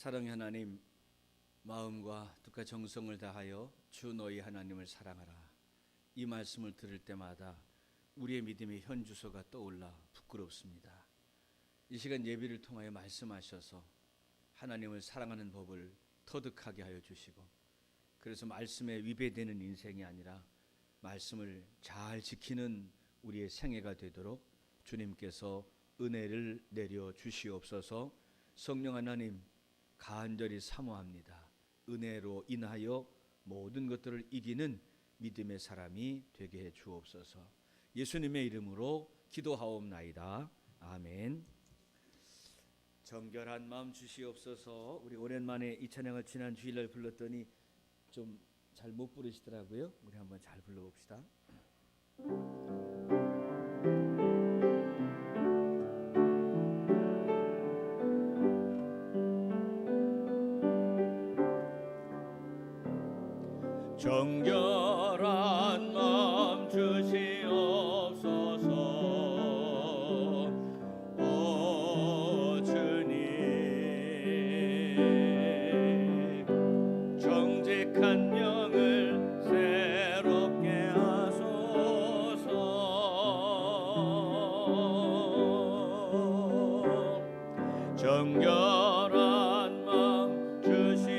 사랑의 하나님, 마음과 뜻과 정성을 다하여 주 너희 하나님을 사랑하라. 이 말씀을 들을 때마다 우리의 믿음의 현주소가 떠올라 부끄럽습니다. 이 시간 예배를 통하여 말씀하셔서 하나님을 사랑하는 법을 터득하게 하여 주시고, 그래서 말씀에 위배되는 인생이 아니라 말씀을 잘 지키는 우리의 생애가 되도록 주님께서 은혜를 내려 주시옵소서. 성령 하나님, 간절히 사모합니다. 은혜로 인하여 모든 것들을 이기는 믿음의 사람이 되게 해 주옵소서. 예수님의 이름으로 기도하옵나이다. 아멘. 정결한 마음 주시옵소서. 우리 오랜만에 이 찬양을 지난 주일날 불렀더니 좀 잘 못 부르시더라고요. 우리 한번 잘 불러봅시다. 정결한 마음 주시옵소서. 오 주님, 정직한 영을 새롭게 하소서. 정결한 마음 주시옵소서.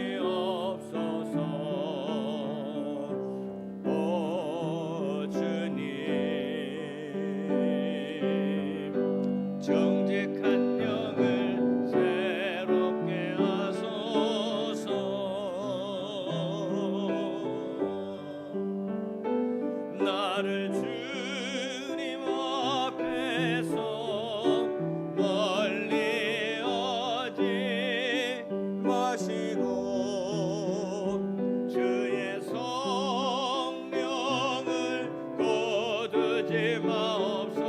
정직한 영을 새롭게 하소서. 나를 주님 앞에서 멀리 하지 마시고 주의 성령을 거두지 마옵소서.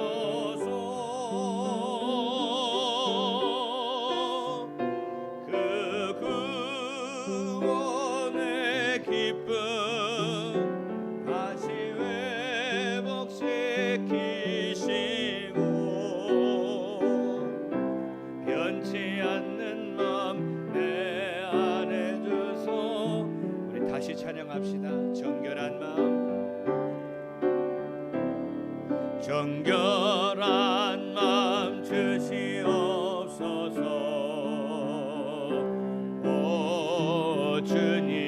기쁨 다시 회복시키시고, 변치 않는 마음 내 안에 주소. 우리 다시 찬양합시다. 정결한 마음, 정결한 마음 주시옵소서. 오 주님,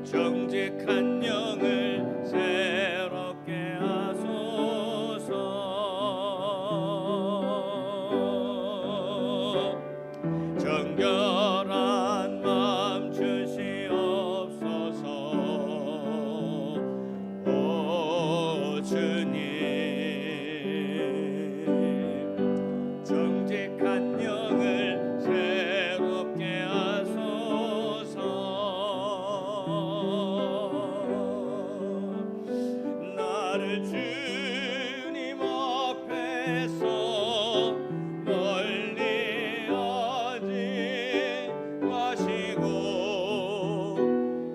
정직한 영을 새롭게 하소서. 정결한 마음 주시옵소서. 오 주님, 정직한 영을 새롭게 하소서. 나를 주님 앞에서 멀리 하지 마시고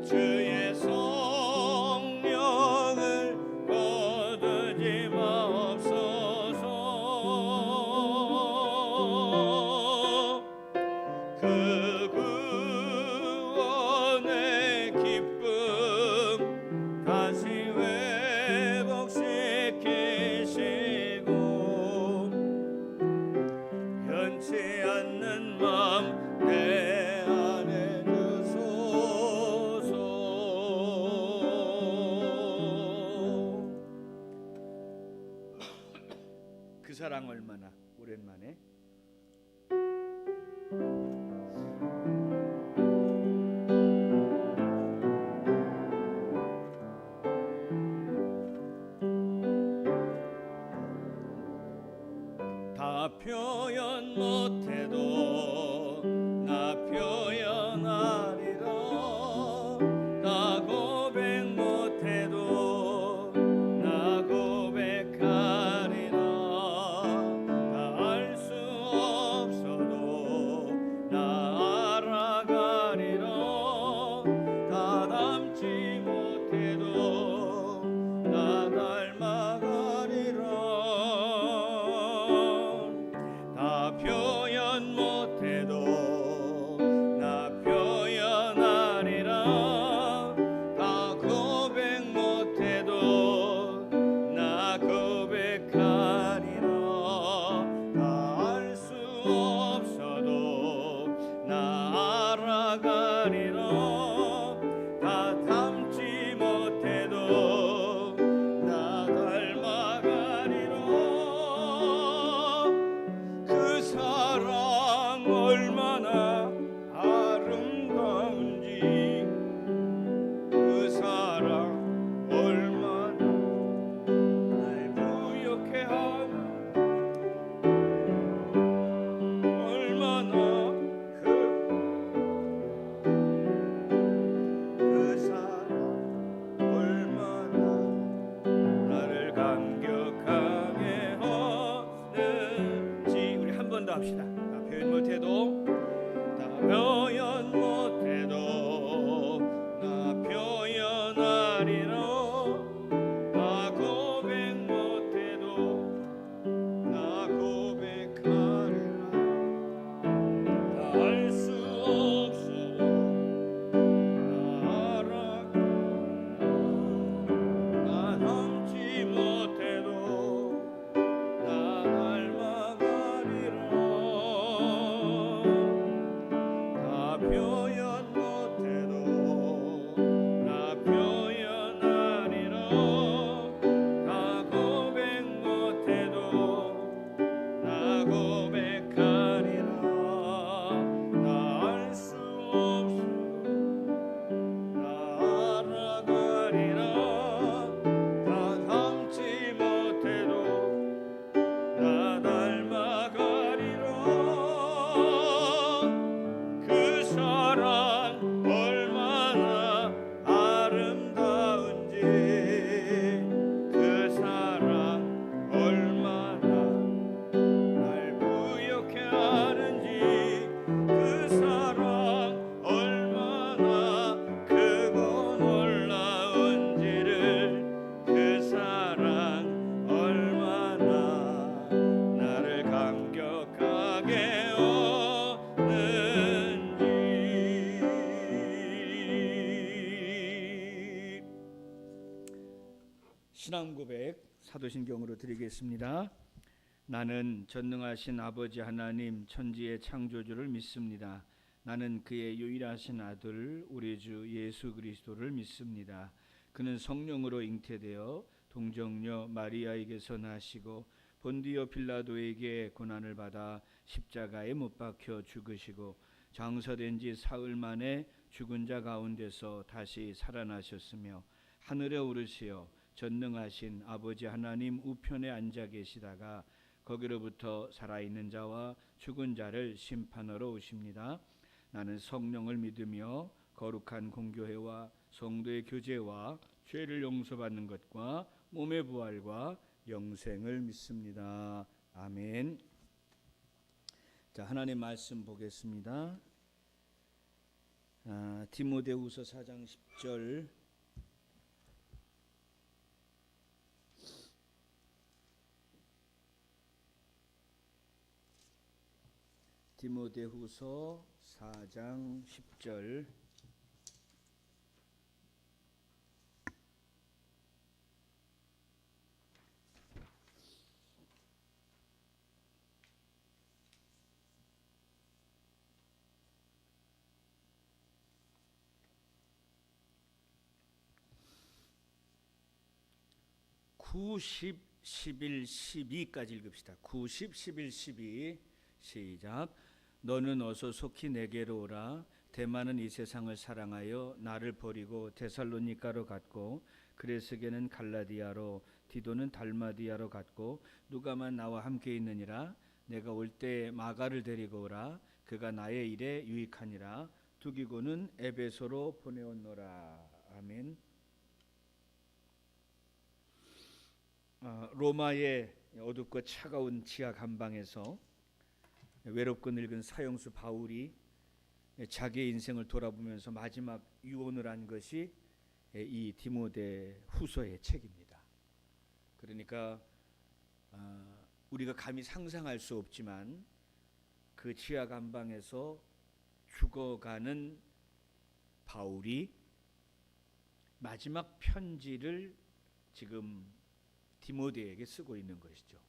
주의 성령을 거두지 마옵소서. 그 구원의 기쁨 다시 회복시키시고, 변치 않는 마음 내 안에 주소서. 그 사랑 얼마나 오랜만에 다 표현 못해도 나 표현하리라. 다 고백 못해도 나 고백하리라. 다 알 수 없어도 나 알아가리라. 다 닮지 못해도 나 닮아가리라. 다 표현 없어도 나 알아가리라. 다 닮지 못해도 나 닮아가리라. 그 사랑 얼마나 아름다운지, 그 사랑 얼마나 날 부욕해 하는, 얼마나 그 사랑 얼마나 나를 감격하게 하는지. 우리 한 번 더 합시다. 나 표현 못해도, 나 표현 못해도 나 표현하리라. 나 고백 못해도 나 고백하리라. 다 알 수 없어도 나 알아. 나 닮지 못해도 나 닮아가리라. 나 표현 못해도 나 표현하리라. 나 고백 못해도 나 고백하리라. 나 알 수 없어도 나 알아가리라. 다 닮지 못해도 나 닮아가리라. 그 사랑 얼마나 아름다운지, 그 사랑 얼마나 날 부욕해 하는지, 그 사랑 얼마나 크고 놀라운지를, 그 사랑 얼마나 나를 감격하게 하는지. 신앙 고백 사도신경으로 드리겠습니다. 나는 전능하신 아버지 하나님 천지의 창조주를 믿습니다. 나는 그의 유일하신 아들 우리 주 예수 그리스도를 믿습니다. 그는 성령으로 잉태되어 동정녀 마리아에게서 나시고 본디오 빌라도에게 고난을 받아 십자가에 못 박혀 죽으시고 장사된 지 사흘 만에 죽은 자 가운데서 다시 살아나셨으며 하늘에 오르시어 전능하신 아버지 하나님 우편에 앉아 계시다가 거기로부터 살아있는 자와 죽은 자를 심판하러 오십니다. 나는 성령을 믿으며 거룩한 공교회와 성도의 교제와 죄를 용서받는 것과 몸의 부활과 영생을 믿습니다. 아멘. 자, 하나님 말씀 보겠습니다. 디모데후서 4장 10절. 디모데후서 4장 10절. 구, 10, 11, 12까지 읽읍시다. 9, 10, 11, 12 시작. 너는 어서 속히 내게로 오라. 대만은 이 세상을 사랑하여 나를 버리고 데살로니가로 갔고 그레스게는 갈라디아로 디도는 달마디아로 갔고 누가만 나와 함께 있느니라. 내가 올 때 마가를 데리고 오라. 그가 나의 일에 유익하니라. 두기고는 에베소로 보내었노라. 아멘. 로마의 어둡고 차가운 지하 감방에서 외롭고 늙은 사형수 바울이 자기의 인생을 돌아보면서 마지막 유언을 한 것이 이 디모데 후서의 책입니다. 그러니까 우리가 감히 상상할 수 없지만 그 지하 감방에서 죽어가는 바울이 마지막 편지를 지금 디모데에게 쓰고 있는 것이죠.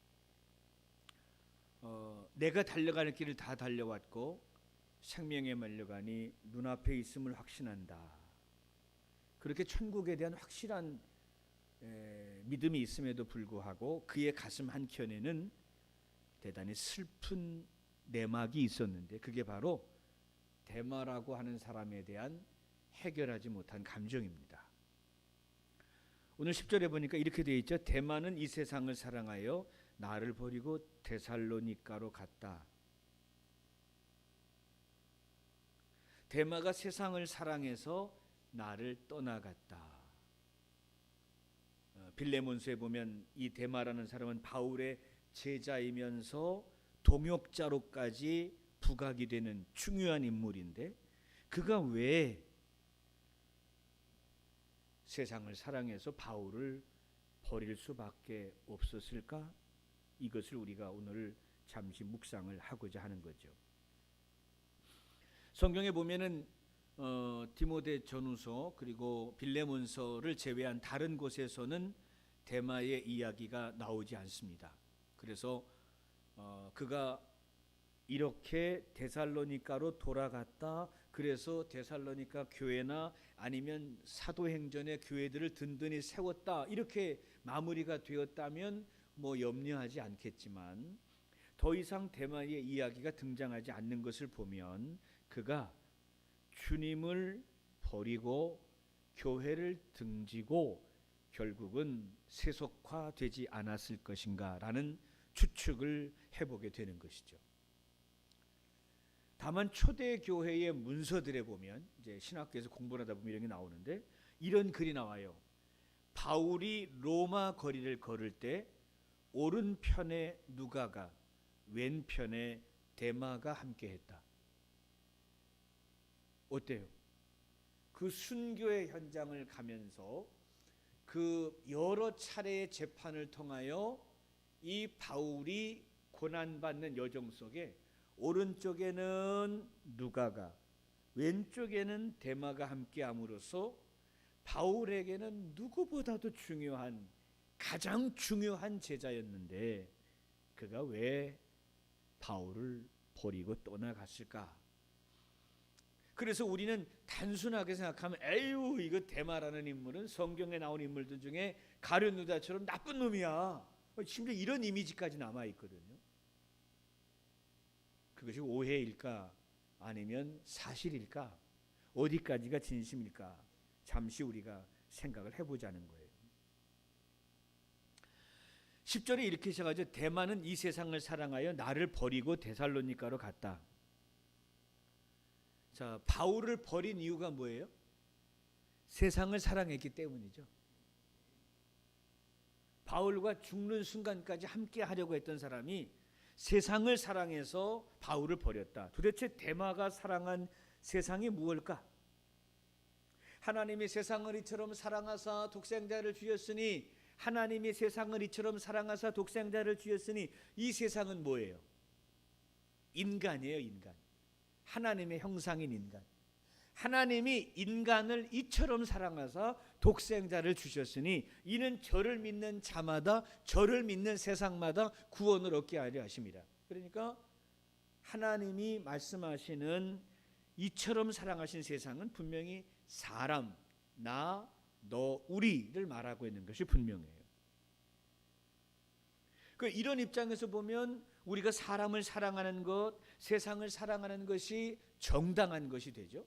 내가 달려가는 길을 다 달려왔고 생명에 말려가니 눈앞에 있음을 확신한다. 그렇게 천국에 대한 확실한 믿음이 있음에도 불구하고 그의 가슴 한켠에는 대단히 슬픈 내막이 있었는데 그게 바로 데마라고 하는 사람에 대한 해결하지 못한 감정입니다. 오늘 10절에 보니까 이렇게 되어 있죠. 데마는 이 세상을 사랑하여 나를 버리고 데살로니가로 갔다. 데마가 세상을 사랑해서 나를 떠나갔다. 빌레몬서에 보면 이 데마라는 사람은 바울의 제자이면서 동역자로까지 부각이 되는 중요한 인물인데 그가 왜 세상을 사랑해서 바울을 버릴 수밖에 없었을까? 이것을 우리가 오늘 잠시 묵상을 하고자 하는 거죠. 성경에 보면은 디모데 전후서 그리고 빌레몬서를 제외한 다른 곳에서는 데마의 이야기가 나오지 않습니다. 그래서 그가 이렇게 데살로니가로 돌아갔다. 그래서 데살로니가 교회나 아니면 사도행전의 교회들을 든든히 세웠다. 이렇게 마무리가 되었다면 뭐 염려하지 않겠지만 더 이상 데마의 이야기가 등장하지 않는 것을 보면 그가 주님을 버리고 교회를 등지고 결국은 세속화되지 않았을 것인가라는 추측을 해보게 되는 것이죠. 다만 초대 교회의 문서들에 보면 이제 신학교에서 공부를 하다 보면 이런 게 나오는데 이런 글이 나와요. 바울이 로마 거리를 걸을 때 오른편에 누가가 왼편에 데마가 함께했다. 어때요? 그 순교의 현장을 가면서 그 여러 차례의 재판을 통하여 이 바울이 고난받는 여정 속에 오른쪽에는 누가가 왼쪽에는 데마가 함께함으로써 바울에게는 누구보다도 중요한 가장 중요한 제자였는데 그가 왜 바울을 버리고 떠나갔을까? 그래서 우리는 단순하게 생각하면 에휴 이거 데마라는 인물은 성경에 나온 인물들 중에 가룟 유다처럼 나쁜 놈이야. 심지어 이런 이미지까지 남아있거든요. 그것이 오해일까 아니면 사실일까? 어디까지가 진심일까? 잠시 우리가 생각을 해보자는 거예요. 10절에 이렇게 시작하죠. 데마는 이 세상을 사랑하여 나를 버리고 데살로니가로 갔다. 자, 바울을 버린 이유가 뭐예요? 세상을 사랑했기 때문이죠. 바울과 죽는 순간까지 함께 하려고 했던 사람이 세상을 사랑해서 바울을 버렸다. 도대체 데마가 사랑한 세상이 무엇일까? 하나님이 세상을 이처럼 사랑하사 독생자를 주셨으니 하나님이 세상을 이처럼 사랑하사 독생자를 주셨으니 이 세상은 뭐예요? 인간이에요, 인간. 하나님의 형상인 인간. 하나님이 인간을 이처럼 사랑하사 독생자를 주셨으니 이는 저를 믿는 자마다 저를 믿는 세상마다 구원을 얻게 하려 하십니다. 그러니까 하나님이 말씀하시는 이처럼 사랑하신 세상은 분명히 사람, 나, 너, 우리를 말하고 있는 것이 분명해요. 이런 입장에서 보면 우리가 사람을 사랑하는 것, 세상을 사랑하는 것이 정당한 것이 되죠.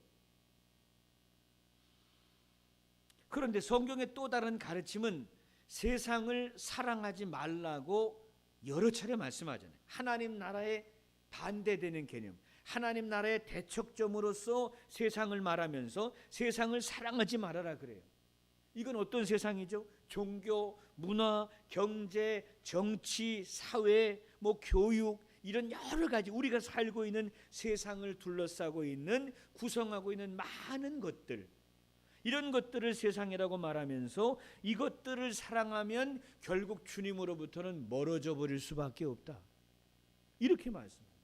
그런데 성경의 또 다른 가르침은 세상을 사랑하지 말라고 여러 차례 말씀하잖아요. 하나님 나라에 반대되는 개념, 하나님 나라의 대척점으로서 세상을 말하면서 세상을 사랑하지 말아라 그래요. 이건 어떤 세상이죠? 종교, 문화, 경제, 정치, 사회, 교육 이런 여러 가지 우리가 살고 있는 세상을 둘러싸고 있는 구성하고 있는 많은 것들, 이런 것들을 세상이라고 말하면서 이것들을 사랑하면 결국 주님으로부터는 멀어져 버릴 수밖에 없다. 이렇게 말씀합니다.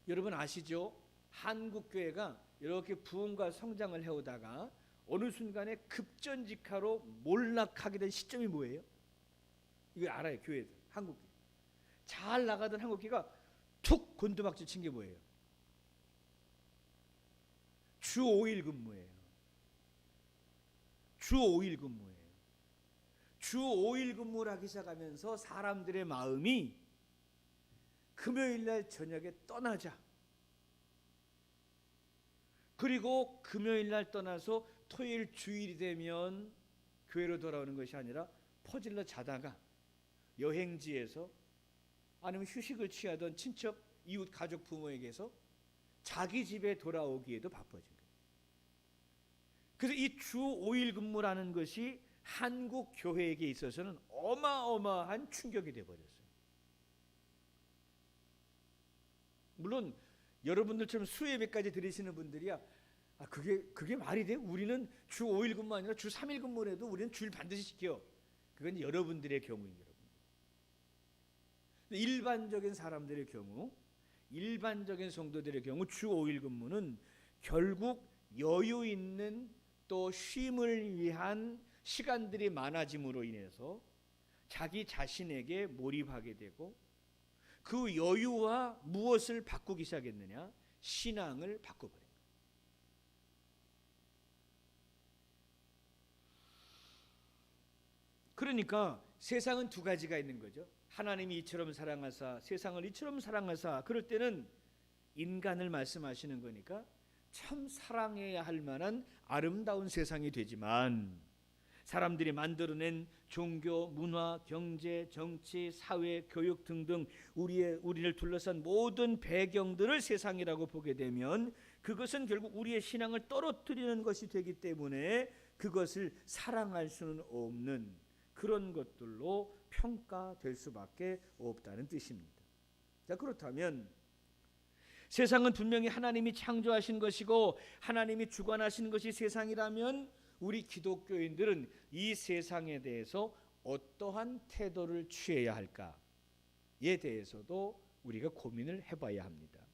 여러분 아시죠? 한국교회가 이렇게 부흥과 성장을 해오다가 어느 순간에 급전직하로 몰락하게 된 시점이 뭐예요? 이거 알아요, 교회들. 한국기. 잘 나가던 한국기가 툭 곤두박질 친 게 뭐예요? 주 5일 근무예요. 주 5일 근무예요. 주 5일 근무를 하기 시작하면서 사람들의 마음이 금요일 날 저녁에 떠나자. 그리고 금요일 날 떠나서 토요일 주일이 되면 교회로 돌아오는 것이 아니라 퍼질러 자다가 여행지에서 아니면 휴식을 취하던 친척, 이웃, 가족, 부모에게서 자기 집에 돌아오기에도 바빠진 거예요. 그래서 이 주 5일 근무라는 것이 한국 교회에게 있어서는 어마어마한 충격이 되어버렸어요. 물론 여러분들처럼 수예배까지 드리시는 분들이야 그게 말이 돼? 우리는 주 5일 근무 아니라 주 3일 근무를 해도 우리는 주일 반드시 지켜. 그건 여러분들의 경우입니다. 일반적인 사람들의 경우, 일반적인 성도들의 경우 주 5일 근무는 결국 여유 있는 또 쉼을 위한 시간들이 많아짐으로 인해서 자기 자신에게 몰입하게 되고 그 여유와 무엇을 바꾸기 시작했느냐? 신앙을 바꿔버린 거예요. 그러니까 세상은 두 가지가 있는 거죠. 하나님이 이처럼 사랑하사 세상을 이처럼 사랑하사, 그럴 때는 인간을 말씀하시는 거니까 참 사랑해야 할 만한 아름다운 세상이 되지만 사람들이 만들어낸 종교, 문화, 경제, 정치, 사회, 교육 등등 우리를 둘러싼 모든 배경들을 세상이라고 보게 되면 그것은 결국 우리의 신앙을 떨어뜨리는 것이 되기 때문에 그것을 사랑할 수는 없는 그런 것들로 평가될 수밖에 없다는 뜻입니다. 자, 그렇다면 세상은 분명히 하나님이 창조하신 것이고 하나님이 주관하신 것이 세상이라면 우리 기독교인들은 이 세상에 대해서 어떠한 태도를 취해야 할까에 대해서도 우리가 고민을 해봐야 합니다.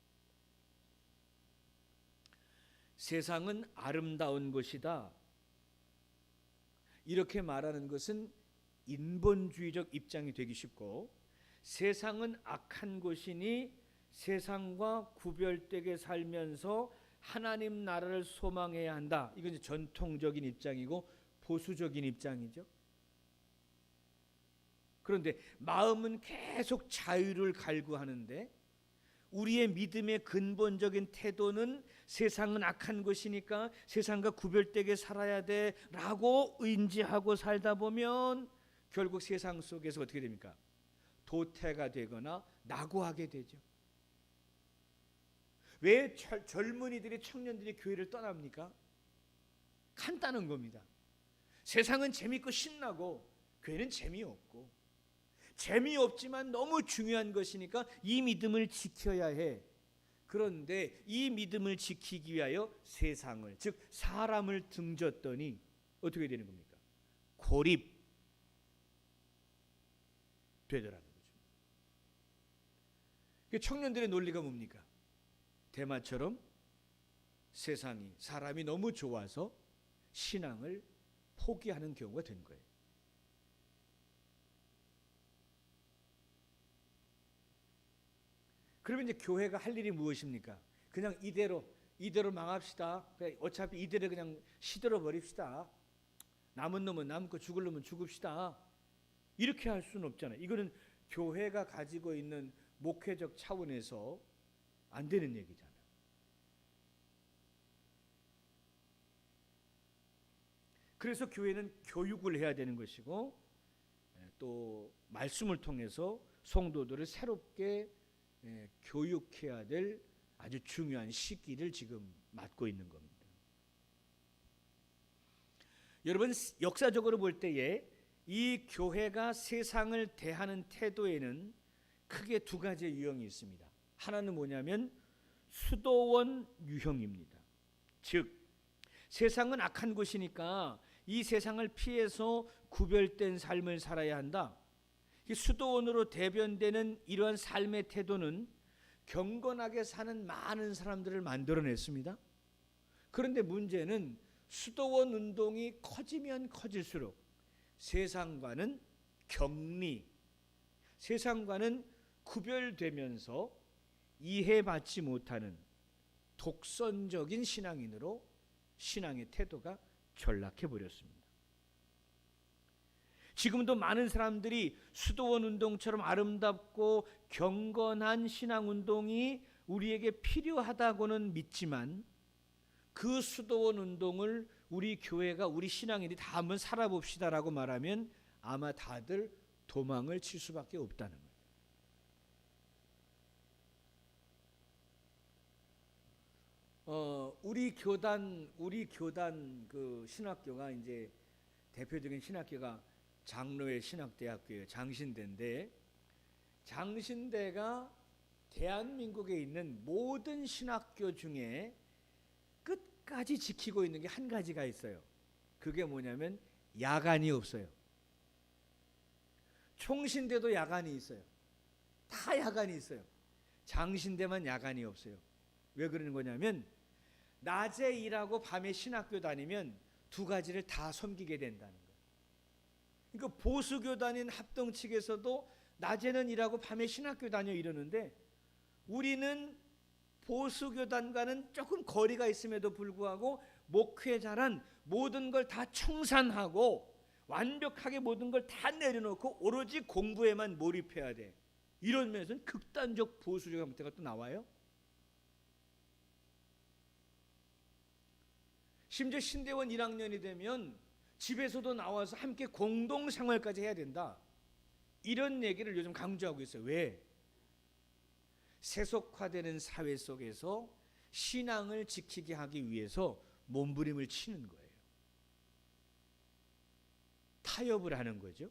세상은 아름다운 것이다, 이렇게 말하는 것은 인본주의적 입장이 되기 쉽고, 세상은 악한 것이니 세상과 구별되게 살면서 하나님 나라를 소망해야 한다, 이건 이제 전통적인 입장이고 보수적인 입장이죠. 그런데 마음은 계속 자유를 갈구하는데 우리의 믿음의 근본적인 태도는 세상은 악한 것이니까 세상과 구별되게 살아야 돼 라고 의지하고 살다 보면 결국 세상 속에서 어떻게 됩니까? 도태가 되거나 낙오하게 되죠. 왜 젊은이들이, 청년들이 교회를 떠납니까? 간단한 겁니다. 세상은 재밌고 신나고 교회는 재미없고, 재미없지만 너무 중요한 것이니까 이 믿음을 지켜야 해. 그런데 이 믿음을 지키기 위하여 세상을, 즉 사람을 등졌더니 어떻게 되는 겁니까? 고립 되더라는 거죠. 청년들의 논리가 뭡니까? 대마처럼 세상이, 사람이 너무 좋아서 신앙을 포기하는 경우가 된 거예요. 그러면 이제 교회가 할 일이 무엇입니까? 그냥 이대로 망합시다. 어차피 이대로 그냥 시들어 버립시다. 남은 놈은 남고 죽을 놈은 죽읍시다. 이렇게 할 수는 없잖아요. 이거는 교회가 가지고 있는 목회적 차원에서 안 되는 얘기잖아요. 그래서 교회는 교육을 해야 되는 것이고, 또 말씀을 통해서 성도들을 새롭게 교육해야 될 아주 중요한 시기를 지금 맞고 있는 겁니다. 여러분, 역사적으로 볼 때에 이 교회가 세상을 대하는 태도에는 크게 두 가지의 유형이 있습니다. 하나는 뭐냐면 수도원 유형입니다. 즉 세상은 악한 곳이니까 이 세상을 피해서 구별된 삶을 살아야 한다. 수도원으로 대변되는 이러한 삶의 태도는 경건하게 사는 많은 사람들을 만들어냈습니다. 그런데 문제는 수도원 운동이 커지면 커질수록 세상과는 격리, 세상과는 구별되면서 이해받지 못하는 독선적인 신앙인으로 신앙의 태도가 전락해 버렸습니다. 지금도 많은 사람들이 수도원 운동처럼 아름답고 경건한 신앙 운동이 우리에게 필요하다고는 믿지만 그 수도원 운동을 우리 교회가 우리 신앙인들이 다 한번 살아봅시다라고 말하면 아마 다들 도망을 칠 수밖에 없다는 거예요. 우리 교단 그 신학교가 이제 대표적인 신학교가 장로의 신학대학교예요. 장신대인데 장신대가 대한민국에 있는 모든 신학교 중에 끝까지 지키고 있는 게 한 가지가 있어요. 그게 뭐냐면 야간이 없어요. 총신대도 야간이 있어요. 다 야간이 있어요. 장신대만 야간이 없어요. 왜 그러는 거냐면 낮에 일하고 밤에 신학교 다니면 두 가지를 다 섬기게 된다는 거예요. 그러니까 보수교단인 합동 측에서도 낮에는 일하고 밤에 신학교 다녀 이러는데 우리는 보수교단과는 조금 거리가 있음에도 불구하고 목회자란 모든 걸 다 청산하고 완벽하게 모든 걸 다 내려놓고 오로지 공부에만 몰입해야 돼. 이런 면에서는 극단적 보수적 형태가 또 나와요. 심지어 신대원 1학년이 되면 집에서도 나와서 함께 공동생활까지 해야 된다. 이런 얘기를 요즘 강조하고 있어요. 왜? 세속화되는 사회 속에서 신앙을 지키게 하기 위해서 몸부림을 치는 거예요. 타협을 하는 거죠.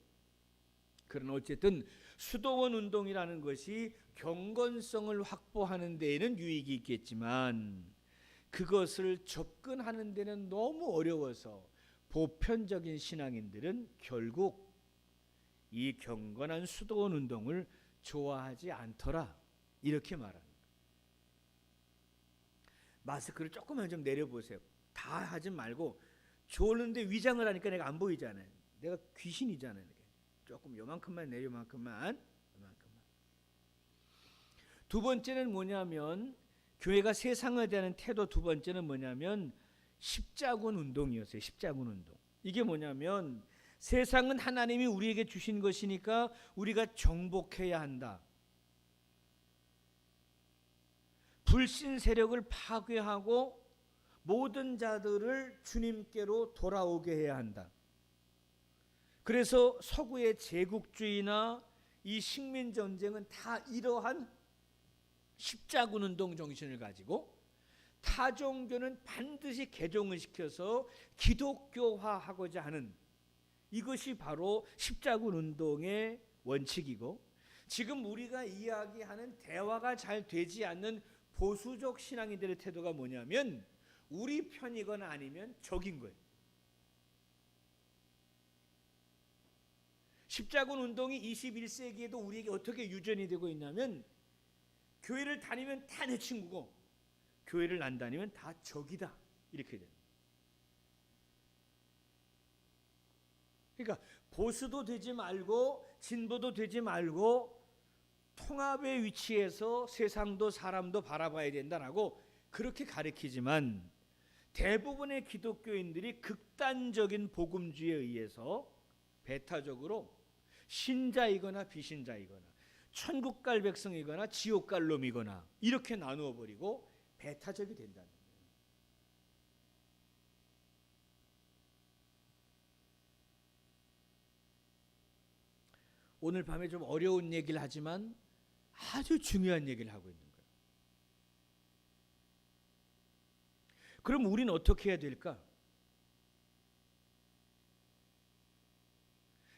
그러나 어쨌든 수도원 운동이라는 것이 경건성을 확보하는 데에는 유익이 있겠지만 그것을 접근하는 데는 너무 어려워서 보편적인 신앙인들은 결국 이 경건한 수도원 운동을 좋아하지 않더라. 이렇게 말하는 거예요. 마스크를 조금만 좀 내려보세요. 다 하지 말고 졸는데 위장을 하니까 내가 안 보이잖아요. 내가 귀신이잖아요. 조금 요만큼만 내려, 요만큼만. 두 번째는 뭐냐면 교회가 세상에 대한 태도 두 번째는 뭐냐면 십자군 운동이었어요. 십자군 운동. 이게 뭐냐면 세상은 하나님이 우리에게 주신 것이니까 우리가 정복해야 한다. 불신 세력을 파괴하고 모든 자들을 주님께로 돌아오게 해야 한다. 그래서 서구의 제국주의나 이 식민전쟁은 다 이러한 십자군 운동 정신을 가지고 타종교는 반드시 개종을 시켜서 기독교화하고자 하는 이것이 바로 십자군 운동의 원칙이고 지금 우리가 이야기하는 대화가 잘 되지 않는 보수적 신앙인들의 태도가 뭐냐면 우리 편이거나 아니면 적인 거예요. 십자군 운동이 21세기에도 우리에게 어떻게 유전이 되고 있냐면 교회를 다니면 다 내 친구고 교회를 안 다니면 다 적이다. 이렇게 돼요. 그러니까 보수도 되지 말고 진보도 되지 말고 통합의 위치에서 세상도 사람도 바라봐야 된다라고 그렇게 가르치지만 대부분의 기독교인들이 극단적인 복음주의에 의해서 배타적으로 신자이거나 비신자이거나 천국 갈 백성이거나 지옥 갈 놈이거나 이렇게 나누어 버리고 배타적이 된다는 거예요. 오늘 밤에 좀 어려운 얘기를 하지만 아주 중요한 얘기를 하고 있는 거예요. 그럼 우리는 어떻게 해야 될까?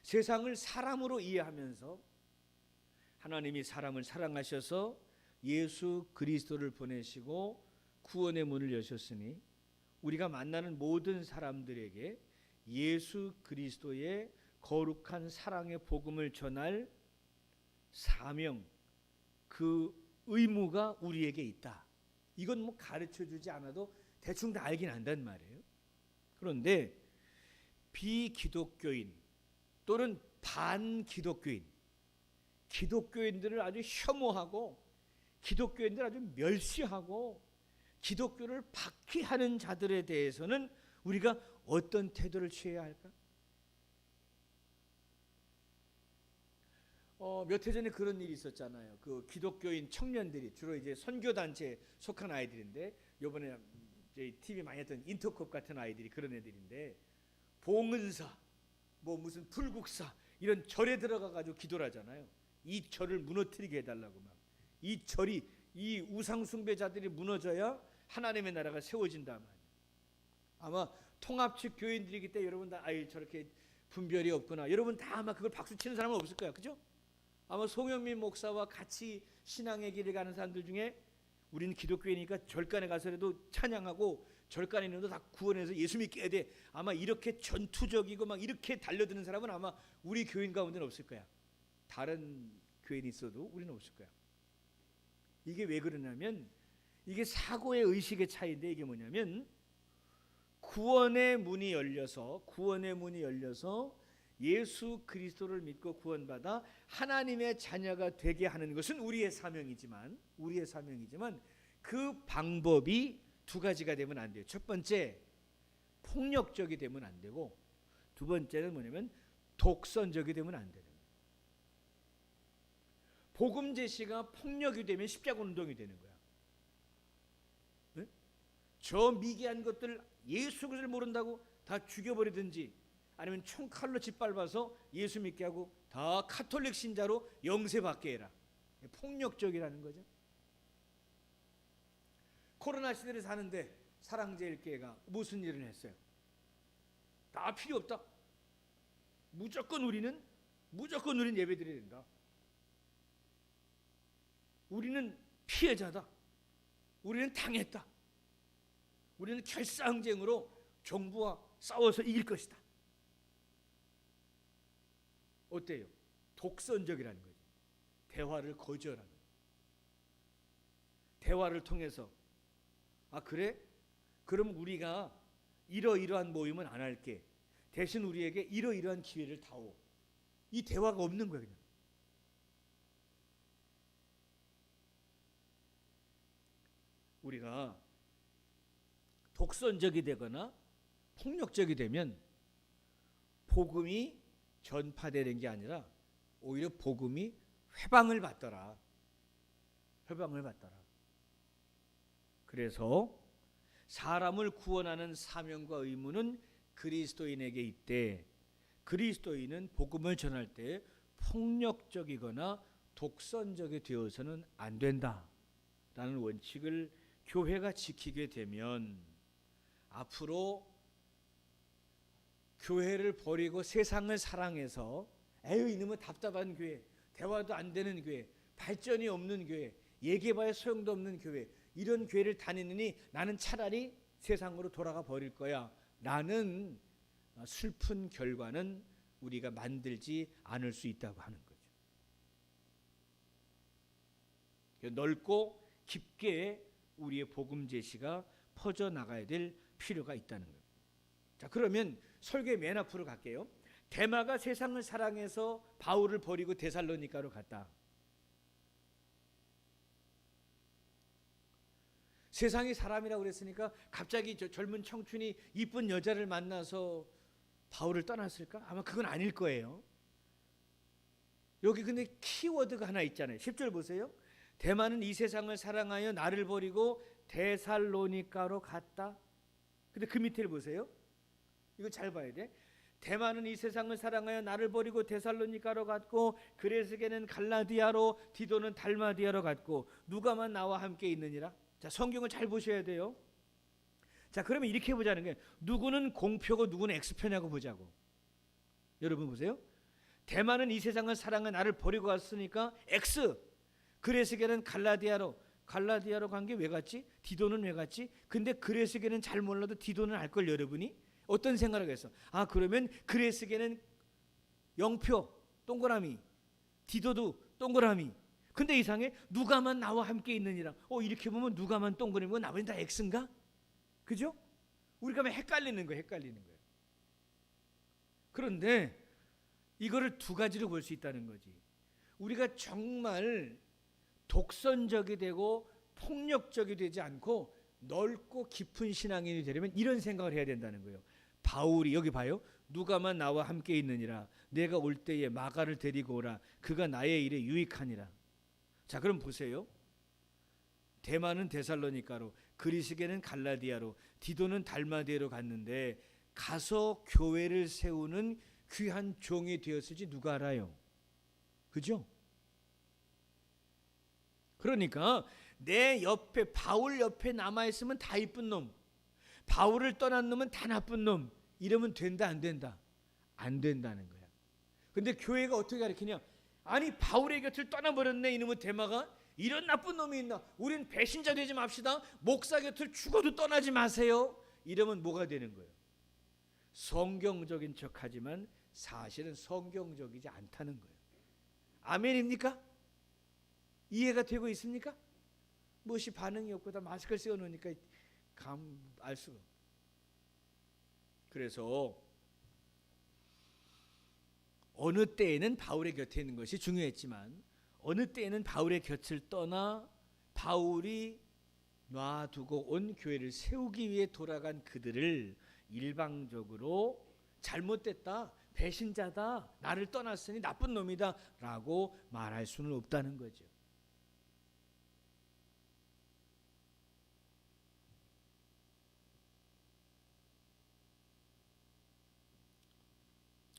세상을 사람으로 이해하면서 하나님이 사람을 사랑하셔서 예수 그리스도를 보내시고 구원의 문을 여셨으니 우리가 만나는 모든 사람들에게 예수 그리스도의 거룩한 사랑의 복음을 전할 사명, 그 의무가 우리에게 있다. 이건 뭐 가르쳐주지 않아도 대충 다 알긴 안단 말이에요. 그런데 비기독교인 또는 반기독교인 기독교인들을 아주 혐오하고 기독교인들을 아주 멸시하고 기독교를 박해하는 자들에 대해서는 우리가 어떤 태도를 취해야 할까? 몇 해 전에 그런 일이 있었잖아요. 그 기독교인 청년들이 주로 이제 선교단체에 속한 아이들인데, 요번에 저희 TV 많이 했던 인터콥 같은 아이들이 그런 애들인데, 봉은사, 뭐 무슨 불국사 이런 절에 들어가 가지고 기도를 하잖아요. 이 절을 무너뜨리게 해달라고 막. 이 절이, 이 우상 숭배자들이 무너져야 하나님의 나라가 세워진다 말이에요. 아마 통합측 교인들이기 때문에 여러분 다 아이 저렇게 분별이 없구나. 여러분 다 아마 그걸 박수 치는 사람은 없을 거야, 그죠? 아마 송영민 목사와 같이 신앙의 길을 가는 사람들 중에 우리는 기독교이니까 절간에 가서라도 찬양하고 절간에 있는 다 구원해서 예수 믿게 해야 돼. 아마 이렇게 전투적이고 막 이렇게 달려드는 사람은 아마 우리 교인 가운데는 없을 거야. 다른 교인이 있어도 우리는 없을 거야. 이게 왜 그러냐면 이게 사고의 의식의 차이인데, 이게 뭐냐면 구원의 문이 열려서 예수 그리스도를 믿고 구원받아 하나님의 자녀가 되게 하는 것은 우리의 사명이지만 그 방법이 두 가지가 되면 안 돼요. 첫 번째, 폭력적이 되면 안 되고, 두 번째는 뭐냐면 독선적이 되면 안 되는 거예요. 복음 제시가 폭력이 되면 십자가 운동이 되는 거야. 네? 저 미개한 것들 예수 그리스도를 모른다고 다 죽여버리든지, 아니면 총칼로 짓밟아서 예수 믿게 하고 다 카톨릭 신자로 영세받게 해라. 폭력적이라는 거죠. 코로나 시대를 사는데 사랑제일교회가 무슨 일을 했어요? 다 필요 없다. 무조건 우리는 예배드려야 된다. 우리는 피해자다. 우리는 당했다. 우리는 결사항쟁으로 정부와 싸워서 이길 것이다. 어때요? 독선적이라는 거죠. 대화를 거절하는 거예요. 대화를 통해서, 아 그래? 그럼 우리가 이러이러한 모임은 안 할게. 대신 우리에게 이러이러한 기회를 다오. 이 대화가 없는 거예요. 그냥. 우리가 독선적이 되거나 폭력적이 되면 복음이 전파되는 게 아니라 오히려 복음이 회방을 받더라. 그래서 사람을 구원하는 사명과 의무는 그리스도인에게 있대. 그리스도인은 복음을 전할 때 폭력적이거나 독선적이 되어서는 안 된다라는 원칙을 교회가 지키게 되면 앞으로 교회를 버리고 세상을 사랑해서 에휴 이놈은 답답한 교회, 대화도 안 되는 교회, 발전이 없는 교회, 얘기해봐야 소용도 없는 교회, 이런 교회를 다니느니 나는 차라리 세상으로 돌아가 버릴 거야 라는 슬픈 결과는 우리가 만들지 않을 수 있다고 하는 거죠. 넓고 깊게 우리의 복음 제시가 퍼져나가야 될 필요가 있다는 거예요. 자, 그러면 설교의 맨 앞으로 갈게요. 데마가 세상을 사랑해서 바울을 버리고 데살로니가로 갔다. 세상이 사람이라고 그랬으니까 갑자기 젊은 청춘이 이쁜 여자를 만나서 바울을 떠났을까? 아마 그건 아닐 거예요. 여기 근데 키워드가 하나 있잖아요. 10절 보세요. 대만은 이 세상을 사랑하여 나를 버리고 데살로니가로 갔다. 근데 그 밑에를 보세요. 이거 잘 봐야 돼. 대만은 이 세상을 사랑하여 나를 버리고 데살로니가로 갔고 그레스게는 갈라디아로 디도는 달마디아로 갔고 누가만 나와 함께 있느니라. 자, 성경을 잘 보셔야 돼요. 자, 그러면 이렇게 보자는 거예요. 누구는 공표고 누구는 X표냐고 보자고. 여러분 보세요. 대만은 이 세상을 사랑하여 나를 버리고 갔으니까 X. 그레스게는 갈라디아로 간 게 왜 갔지? 디도는 왜 갔지? 근데 그레스게는 잘 몰라도 디도는 알 걸. 여러분이 어떤 생각을 하겠어? 아, 그러면 그레스게는 영표 동그라미, 디도도 동그라미. 근데 이상해. 누가만 나와 함께 있느니라. 이렇게 보면 누가만 동그라미고 나머지는 다 X인가? 그죠? 우리가 헷갈리는 거예요. 그런데 이거를 두 가지로 볼 수 있다는 거지. 우리가 정말 독선적이 되고 폭력적이 되지 않고 넓고 깊은 신앙인이 되려면 이런 생각을 해야 된다는 거예요. 바울이 여기 봐요. 누가만 나와 함께 있느니라. 내가 올 때에 마가를 데리고 오라. 그가 나의 일에 유익하니라. 자, 그럼 보세요. 데마는 데살로니가로, 그리스게는 갈라디아로, 디도는 달마디아로 갔는데 가서 교회를 세우는 귀한 종이 되었을지 누가 알아요? 그죠? 그러니까 내 옆에, 바울 옆에 남아있으면 다 이쁜 놈, 바울을 떠난 놈은 다 나쁜 놈, 이러면 된다 안 된다? 안 된다는 거야. 근데 교회가 어떻게 가르치냐? 아니 바울의 곁을 떠나버렸네 이놈의 데마가. 이런 나쁜 놈이 있나? 우린 배신자 되지 맙시다. 목사 곁을 죽어도 떠나지 마세요. 이러면 뭐가 되는 거예요? 성경적인 척하지만 사실은 성경적이지 않다는 거예요. 아멘입니까? 이해가 되고 있습니까? 무엇이 반응이 없고 다 마스크를 씌워놓으니까 알 수가. 그래서 어느 때에는 바울의 곁에 있는 것이 중요했지만 어느 때에는 바울의 곁을 떠나 바울이 놔두고 온 교회를 세우기 위해 돌아간 그들을 일방적으로 잘못됐다, 배신자다, 나를 떠났으니 나쁜 놈이다 라고 말할 수는 없다는 거죠.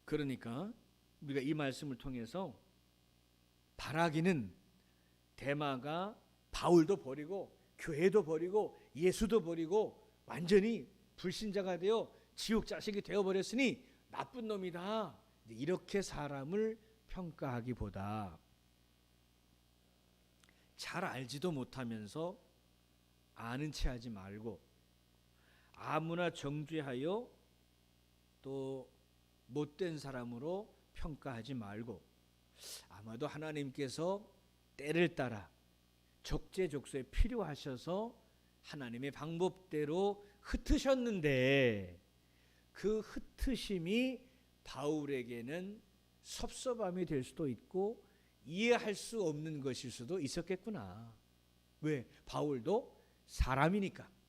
그러니까 우리가 이 말씀을 통해서 바라기는 데마가 바울도 버리고 교회도 버리고 예수도 버리고 완전히 불신자가 되어 지옥 자식이 되어버렸으니 나쁜 놈이다, 이렇게 사람을 평가하기보다 잘 알지도 못하면서 아는 체 하지 말고 아무나 정죄하여 또 못된 사람으로 평가하지 말고, 아마도 하나님께서 때를 따라 적재적소에 필요하셔서 하나님의 방법대로 흩으셨는데 그 흩으심이 바울에게는 섭섭함이 될 수도 있고 이해할 수 없는 것일 수도 있었겠구나. 왜? 바울도 사람이니까.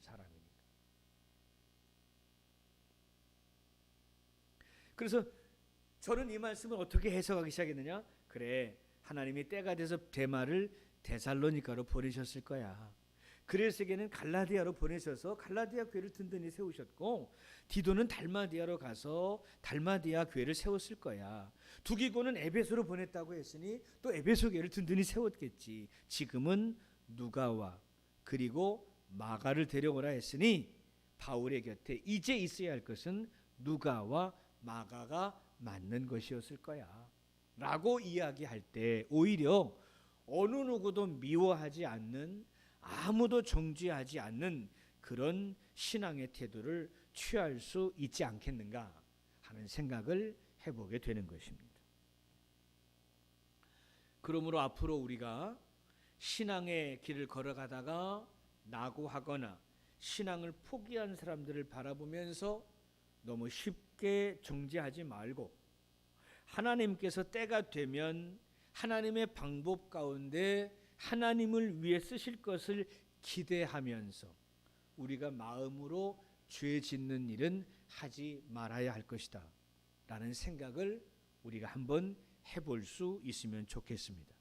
그래서 저는 이 말씀을 어떻게 해석하기 시작했느냐? 그래, 하나님이 때가 돼서 데마를 데살로니가로 보내셨을 거야. 그레스에게는 갈라디아로 보내셔서 갈라디아 교회를 든든히 세우셨고, 디도는 달마디아로 가서 달마디아 교회를 세웠을 거야. 두기고는 에베소로 보냈다고 했으니 또 에베소 교회를 든든히 세웠겠지. 지금은 누가와 그리고 마가를 데려오라 했으니 바울의 곁에 이제 있어야 할 것은 누가와 마가가 맞는 것이었을 거야 라고 이야기할 때 오히려 어느 누구도 미워하지 않는, 아무도 정죄하지 않는 그런 신앙의 태도를 취할 수 있지 않겠는가 하는 생각을 해보게 되는 것입니다. 그러므로 앞으로 우리가 신앙의 길을 걸어가다가 낙오하거나 신앙을 포기한 사람들을 바라보면서 너무 쉽게 정죄하지 말고 하나님께서 때가 되면 하나님의 방법 가운데 하나님을 위해 쓰실 것을 기대하면서 우리가 마음으로 죄 짓는 일은 하지 말아야 할 것이다 라는 생각을 우리가 한번 해볼 수 있으면 좋겠습니다.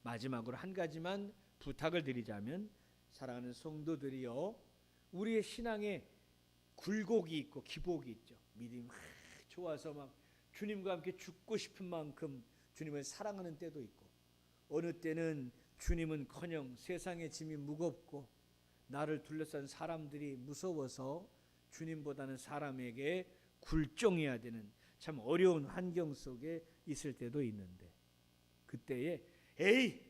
마지막으로 한 가지만 부탁을 드리자면, 사랑하는 성도들이여, 우리의 신앙에 굴곡이 있고 기복이 있죠. 믿음이 막 좋아서 막 주님과 함께 죽고 싶은 만큼 주님을 사랑하는 때도 있고, 어느 때는 주님은커녕 세상의 짐이 무겁고 나를 둘러싼 사람들이 무서워서 주님보다는 사람에게 굴종해야 되는 참 어려운 환경 속에 있을 때도 있는데, 그때에 에이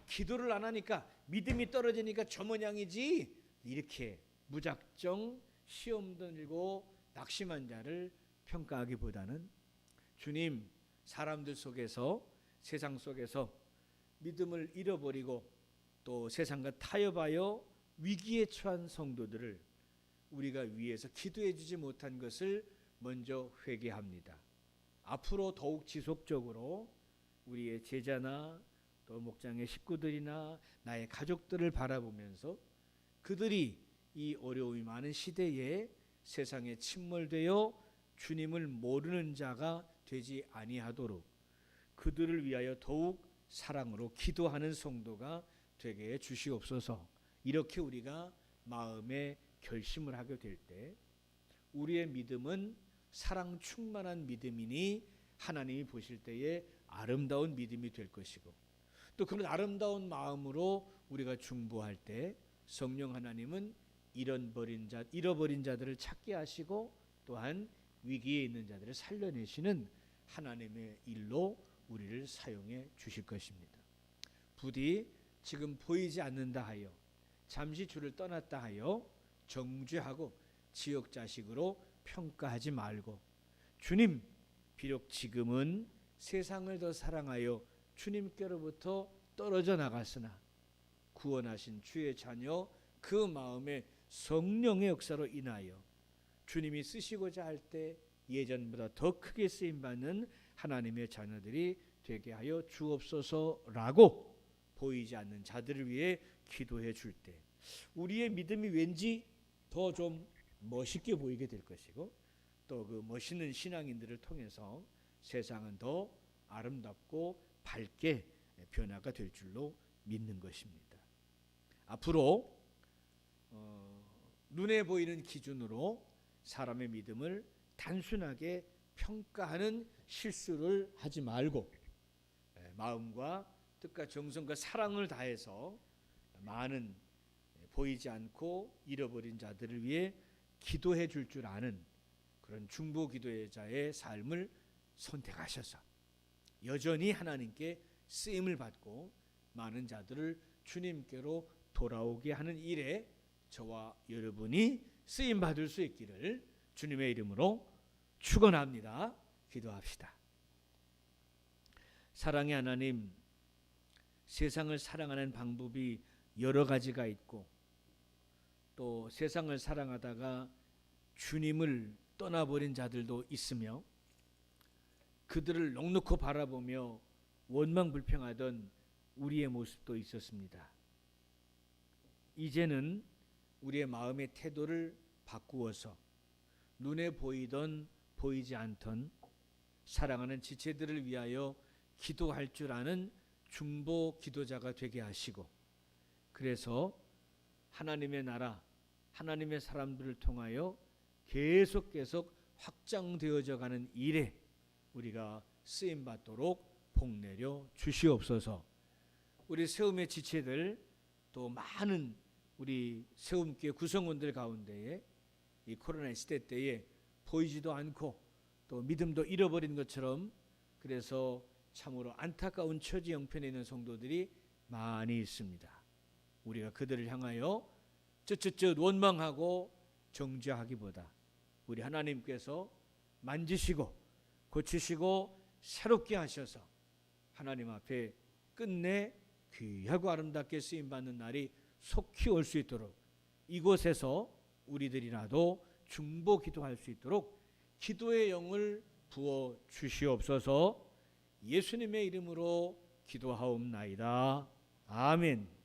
기도를 안 하니까 믿음이 떨어지니까 저 모양이지, 이렇게 무작정 시험 들고 낙심한 자를 평가하기보다는 주님, 사람들 속에서, 세상 속에서 믿음을 잃어버리고 또 세상과 타협하여 위기에 처한 성도들을 우리가 위해서 기도해 주지 못한 것을 먼저 회개합니다. 앞으로 더욱 지속적으로 우리의 제자나 또 목장의 식구들이나 나의 가족들을 바라보면서 그들이 이 어려움이 많은 시대에 세상에 침몰되어 주님을 모르는 자가 되지 아니하도록 그들을 위하여 더욱 사랑으로 기도하는 성도가 되게 해 주시옵소서. 이렇게 우리가 마음에 결심을 하게 될 때 우리의 믿음은 사랑 충만한 믿음이니 하나님이 보실 때에 아름다운 믿음이 될 것이고, 또 그런 아름다운 마음으로 우리가 중보할 때 성령 하나님은 잃어버린 자들을 찾게 하시고 또한 위기에 있는 자들을 살려내시는 하나님의 일로 우리를 사용해 주실 것입니다. 부디 지금 보이지 않는다 하여 잠시 주를 떠났다 하여 정죄하고 지역자식으로 평가하지 말고, 주님, 비록 지금은 세상을 더 사랑하여 주님께로부터 떨어져 나갔으나 구원하신 주의 자녀 그 마음에 성령의 역사로 인하여 주님이 쓰시고자 할 때 예전보다 더 크게 쓰임받는 하나님의 자녀들이 되게 하여 주옵소서라고 보이지 않는 자들을 위해 기도해 줄 때 우리의 믿음이 왠지 더 좀 멋있게 보이게 될 것이고, 또 그 멋있는 신앙인들을 통해서 세상은 더 아름답고 밝게 변화가 될 줄로 믿는 것입니다. 앞으로 눈에 보이는 기준으로 사람의 믿음을 단순하게 평가하는 실수를 하지 말고 마음과 뜻과 정성과 사랑을 다해서 많은 보이지 않고 잃어버린 자들을 위해 기도해 줄 줄 아는 그런 중보 기도자의 삶을 선택하셔서 여전히 하나님께 쓰임을 받고 많은 자들을 주님께로 돌아오게 하는 일에 저와 여러분이 쓰임 받을 수 있기를 주님의 이름으로 축원합니다. 기도합시다. 사랑의 하나님, 세상을 사랑하는 방법이 여러 가지가 있고 또 세상을 사랑하다가 주님을 떠나버린 자들도 있으며 그들을 넋놓고 바라보며 원망불평하던 우리의 모습도 있었습니다. 이제는 우리의 마음의 태도를 바꾸어서 눈에 보이던 보이지 않던 사랑하는 지체들을 위하여 기도할 줄 아는 중보 기도자가 되게 하시고, 그래서 하나님의 나라, 하나님의 사람들을 통하여 계속 확장되어져 가는 일에 우리가 쓰임받도록 복내려 주시옵소서. 우리 세움의 지체들 또 많은 우리 세움교회 구성원들 가운데에 이 코로나 시대 때에 보이지도 않고 또 믿음도 잃어버린 것처럼 그래서 참으로 안타까운 처지 형편에 있는 성도들이 많이 있습니다. 우리가 그들을 향하여 쯧쯧쯧 원망하고 정죄하기보다 우리 하나님께서 만지시고 고치시고 새롭게 하셔서 하나님 앞에 끝내 귀하고 아름답게 쓰임받는 날이 속히 올 수 있도록 이곳에서 우리들이라도 중보 기도할 수 있도록 기도의 영을 부어 주시옵소서. 예수님의 이름으로 기도하옵나이다. 아멘.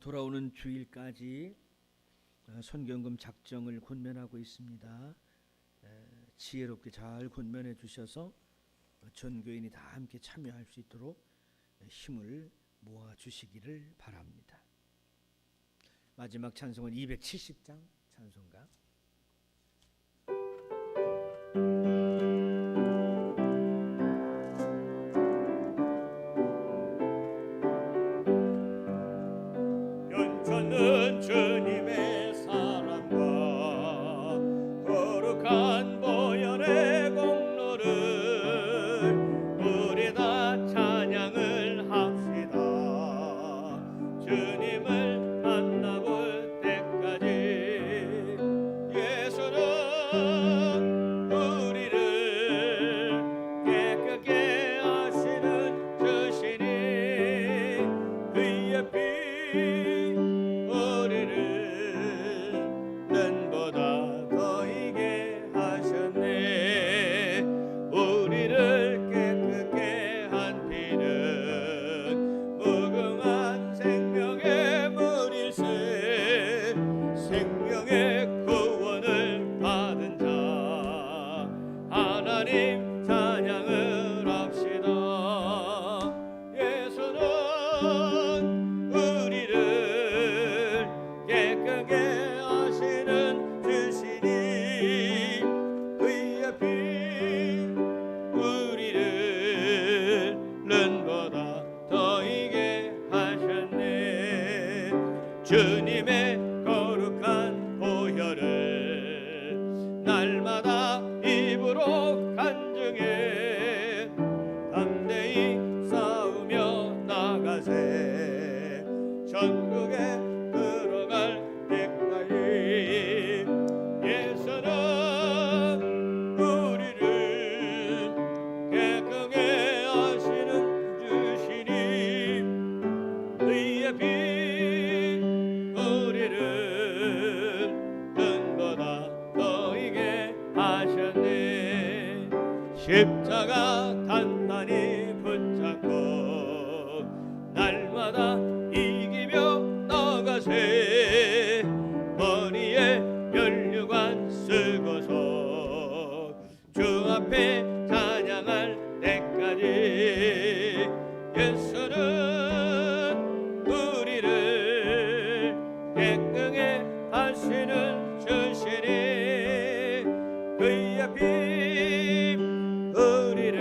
돌아오는 주일까지 선경금 작정을 권면하고 있습니다. 지혜롭게 잘 권면해 주셔서 전 교인이 다 함께 참여할 수 있도록 힘을 모아 주시기를 바랍니다. 마지막 찬송은 270장 찬송가. 연천은 주님의 사랑과 거룩한 보혈의 공로를 우리 다 찬양을 합시다. 주님을 만나볼 하나님 찬양을 합시다. 예수는 우리를 깨끗게 하시는 주시니 그의 피 우리를 눈보다 더이게 하셨네. 주님의 거룩한 보혈을 날마다 입으로 간증해 담대히 싸우며 나가세. 전국에 들어갈 때까지 예수는 우리를 깨끗게 하시는 주시니 그의 피 우리를 눈보다 더이게 하셨네. 십자가 단단히 붙잡고 날마다 이기며 나가세. 머리에 면류관 쓰고서 주 앞에 찬양할 때까지 예수는 우리를 깨끗게 하시는 주시니 그의 피 우리를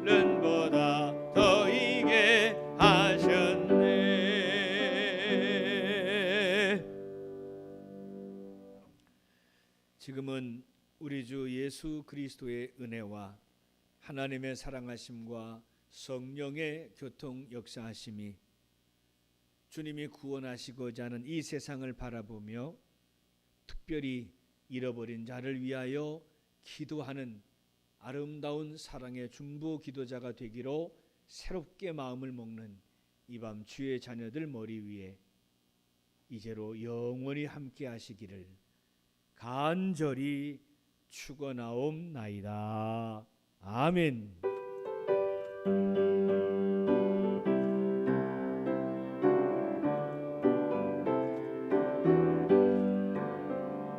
눈보다 더이게 하셨네. 지금은 우리 주 예수 그리스도의 은혜와 하나님의 사랑하심과 성령의 교통 역사하심이 주님이 구원하시고자 하는 이 세상을 바라보며 특별히 잃어버린 자를 위하여 기도하는 아름다운 사랑의 중보 기도자가 되기로 새롭게 마음을 먹는 이 밤 주의 자녀들 머리 위에 이제로 영원히 함께 하시기를 간절히 축원하옵나이다. 아멘.